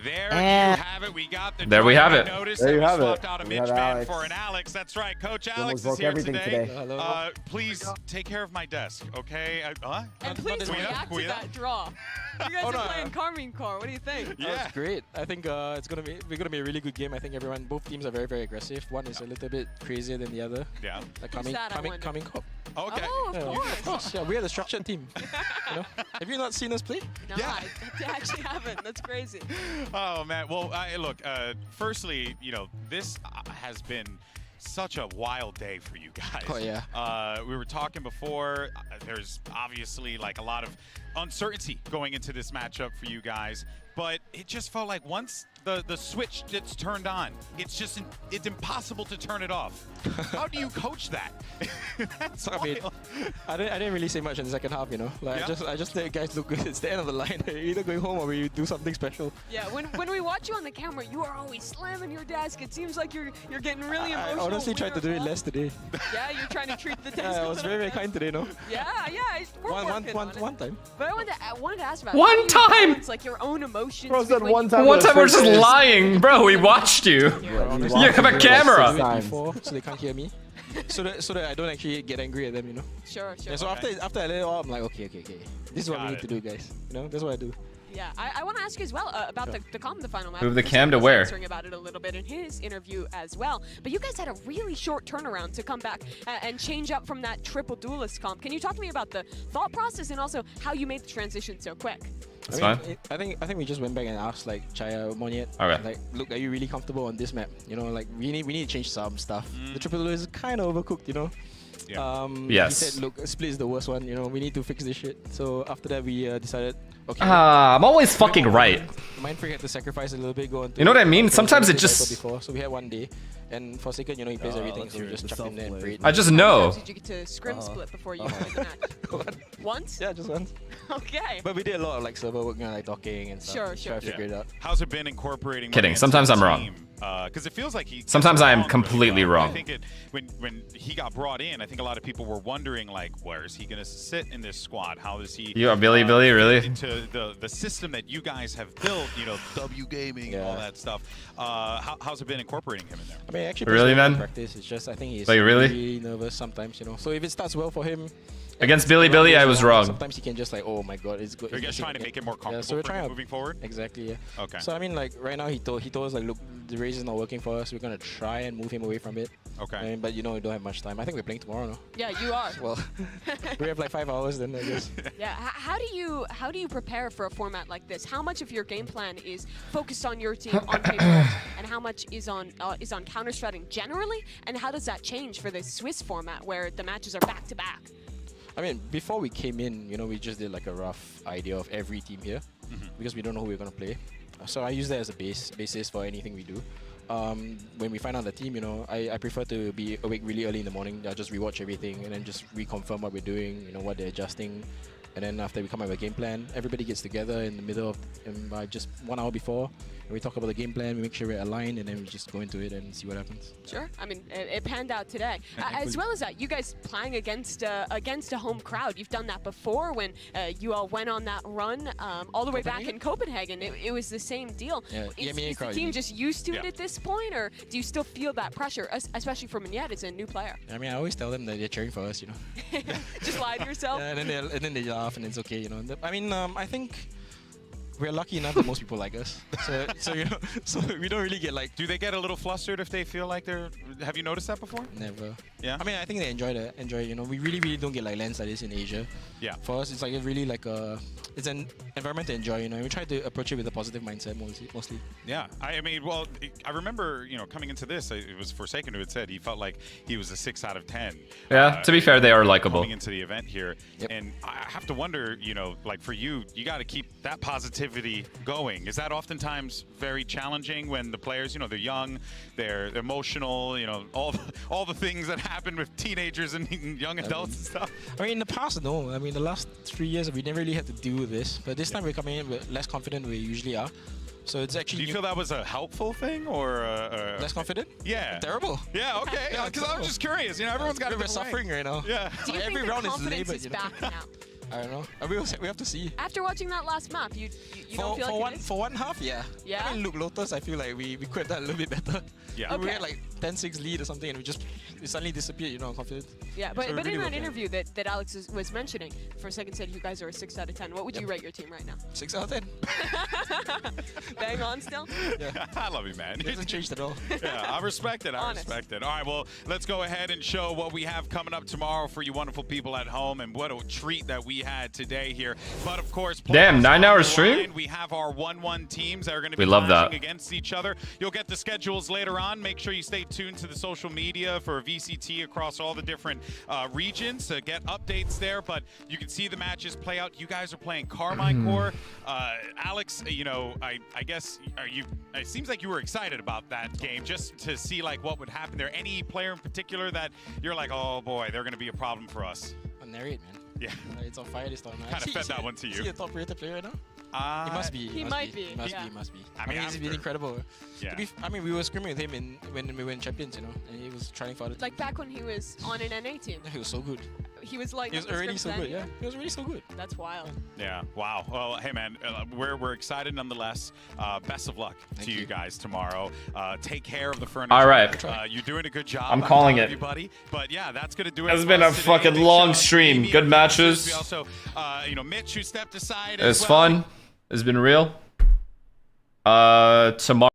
There you have it. We got the there we have it. There you have it. Out a Mitch man for an Alex. That's right. Coach Alex is here today. Please take care of my desk, okay? And please react to that draw. You guys are playing Carmine Core. What do you think? Yeah, that's great. I think we're gonna be a really good game. I think both teams are very, very aggressive. One is a little bit crazier than the other. Yeah. Like coming Cop. Okay. Oh, of course. Yeah, we are the structured team. You know? Have you not seen us play? No, I actually haven't. That's crazy. Oh man. Well, look. Firstly, this has been such a wild day for you guys. Oh yeah. We were talking before. There's obviously like a lot of uncertainty going into this matchup for you guys, but it just felt like once the switch gets turned on, it's impossible to turn it off. How do you coach that? That's I mean, I didn't really say much in the second half, Like I just let guys look good. It's the end of the line. You're either going home or we do something special. Yeah, when we watch you on the camera, you are always slamming your desk. It seems like you're getting really emotional. I honestly tried to do it less today. Yeah, you're trying to treat the desk. Yeah, I was very, very kind today, no? Yeah. One time. But I wanted to ask about one time. It's like your own emotions. Bro said one time. One time we're just lying, bro. We watched you. You have a camera. Before, so they can't hear me. so that I don't actually get angry at them, Sure. Yeah, so after I let it all, I'm like, okay. This is what we need to do, guys. That's what I do. Yeah, I want to ask you as well about the comm, the final match. Move the cam to where? Answering about it a little bit in his interview as well. But you guys had a really short turnaround to come back and change up from that triple duelist comp. Can you talk to me about the thought process and also how you made the transition so quick? That's fine. I think we just went back and asked like Chaya, Monyet, okay. Like, look, are you really comfortable on this map? Like we need to change some stuff. The triple duelist is kind of overcooked, Yeah. Yes. He said, look, split is the worst one. We need to fix this shit. So after that, we decided, okay. I'm always fucking right. Mindfreak had to sacrifice a little bit. Go on. You know what I mean? Sometimes it just. Before, so we had one day, and for Forsaken, he plays everything, so we just chucked him there and prayed. I just know. Did you get to scrim split before you played the match? Once? Yeah, just once. Okay. But we did a lot of like server work, like talking and stuff. Sure. Try to figure it out. How's it been incorporating? Kidding. Sometimes I'm wrong. Because it feels like he. Sometimes I am completely wrong. I think when he got brought in, I think a lot of people were wondering like, where is he gonna sit in this squad? How is he? You are Billy, really? Into the system that you guys have built, W gaming and all that stuff. How's it been incorporating him in there? I mean, actually, really, man. Practice. It's just I think he's really nervous sometimes, So if it starts well for him. Against Billy, I was wrong. Sometimes he can just like, oh my god, it's good. Are you guys trying to make it more comfortable so we're trying moving forward? Exactly, yeah. Okay. So I mean, like right now he told us like, look, the race is not working for us. We're gonna try and move him away from it. Okay. But we don't have much time. I think we're playing tomorrow, no? Yeah, you are. Well, we have like 5 hours then, I guess. Yeah. How do you prepare for a format like this? How much of your game plan is focused on your team on paper, and how much is on counter-stratting generally? And how does that change for the Swiss format where the matches are back to back? I mean, before we came in, we just did like a rough idea of every team here because we don't know who we're gonna play. So I use that as a basis for anything we do. When we find out the team, I prefer to be awake really early in the morning. I just rewatch everything and then just reconfirm what we're doing, what they're adjusting. And then after we come up with a game plan, everybody gets together in the middle of just 1 hour before. And we talk about the game plan, we make sure we're aligned, and then we just go into it and see what happens. Sure. I mean, it panned out today. As well as that, you guys playing against a home crowd. You've done that before when you all went on that run all the way back in Copenhagen. It was the same deal. Yeah, is the team just used to it at this point, or do you still feel that pressure, especially for Monyet as a new player? I mean, I always tell them that they're cheering for us, Just lie to yourself? Yeah, and then they laugh and it's okay, I mean, I think we're lucky enough that most people like us. So we don't really get like. Do they get a little flustered if they feel like they're? Have you noticed that before? Never. Yeah. I mean, I think they enjoy it. We really don't get like lands like this in Asia. Yeah. For us, it's like really like it's an environment to enjoy. We try to approach it with a positive mindset mostly. Yeah. I mean, well, I remember coming into this, it was Forsaken who had said he felt like he was a 6 out of 10. Yeah. To be fair, they are likable. Coming into the event here, and I have to wonder, like for you got to keep that positivity going. Is that oftentimes very challenging when the players, they're young, they're emotional, all the things that happen with teenagers and young adults and stuff? I mean, in the past, no. I mean, the last 3 years, we never really had to deal with this. But this time, we're coming in with less confident than we usually are. So it's actually. Do you feel that was a helpful thing or less confident? Yeah. Terrible. Yeah. Okay. Because I was just curious. Everyone's got. We're suffering right now. Yeah. Do you think the confidence is back now? I don't know. We have to see. After watching that last map, you don't feel like it is? For one half, yeah. Yeah? I mean, look, Lotus, I feel like we could have done a little bit better. Yeah. We Okay. had like 10-6 lead or something, and we suddenly disappeared, you know, confidence. Yeah, but, So we but really in that worked hard. interview that Alex was mentioning, for a second said you guys are a 6 out of 10. What would you rate your team right now? 6 out of 10. Bang on still? I love you, man. It hasn't changed at all. Yeah, I respect it. I Honest. respect it. All right, well, let's go ahead and show what we have coming up tomorrow for you wonderful people at home, and what a treat that we had today here. But of course, Damn, playoffs 9 on hour the stream? line. We have our 1-1 teams that are going to We be love clashing that. against each other. You'll get the schedules later on. Make sure you stay tuned to the social media for VCT across all the different regions to get updates there. But you can see the matches play out. You guys are playing Carmine Core. Alex, you know, I guess it seems like you were excited about that game just to see like what would happen there. Any player in particular that you're like, oh boy, they're going to be a problem for us? Narrate, man. Yeah. It's on fire this time. Kind of fed that one to you. Is he a top rated player right now? He He must be. He might be, He must yeah. be. He must be. I I mean, mean, he's after- been incredible. Yeah. I mean, we were screaming with him when we went champions, you know, and he was trying for other Like back when he was on an NA team. He was so good. He was like He was already so good. Yeah, he was already so good. That's wild. Yeah. Wow. Well, hey man, we're excited nonetheless. Best of luck to you you. guys tomorrow. Take care of the furniture. All right. You're doing a good job. I'm calling it. everybody. But yeah, that's gonna do it. It's for been us a today. fucking Big long shout out to stream. Amy Good and matches. We also, Mitch, who stepped aside. It's as well. fun. It's been real. Tomorrow.